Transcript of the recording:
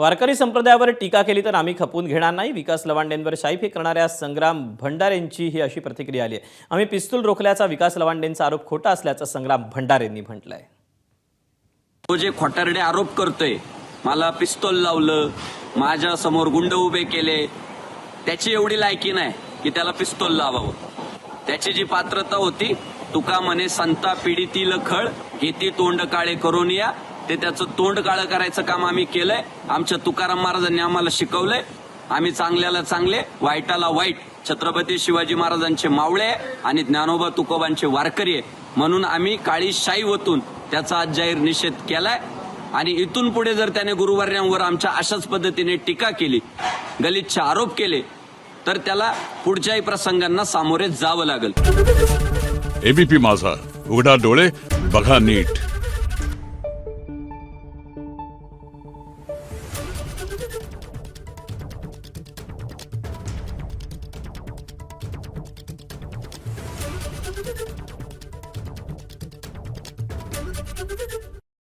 वारकरी संप्रदायावर टीका केली तर आम्ही खपून घेणार नाही. विकास लवांडेंवर शाईफेक करणाऱ्या संग्राम भंडारेंची ही अशी प्रतिक्रिया आली आहे. आम्ही पिस्तूल रोखल्याचा विकास लवांडेंचा आरोप खोटा असल्याचं संग्राम भंडारेंनी म्हटलंय. तो जे खोटारडे आरोप करतोय, मला पिस्तूल लावलं, माझ्या समोर गुंड उभे केले, त्याची एवढी लायकी नाही की त्याला पिस्तूल लावावं. त्याची जी पात्रता होती, तुका म्हणे संता पीडितील खळ घेती तोंड काळे करून या, ते त्याचं तोंड काळं करायचं काम आम्ही केलंय. आमच्या तुकाराम महाराजांनी आम्हाला शिकवलंय. आम्ही चांगल्याला चांगले, वाईटाला वाईट. छत्रपती शिवाजी महाराजांचे मावळे आणि ज्ञानोबा तुकोबांचे वारकरी आहे, म्हणून आम्ही काळी शाई ओतून त्याचा आज जाहीर निषेध केलाय. आणि इथून पुढे जर त्याने गुरुवर्यांवर आमच्या अशाच पद्धतीने टीका केली, गलिच्छ आरोप केले, तर त्याला पुढच्याही प्रसंगांना सामोरे जावं लागेल. एबीपी माझा, उघडा डोळे बघा नीट. Thank you.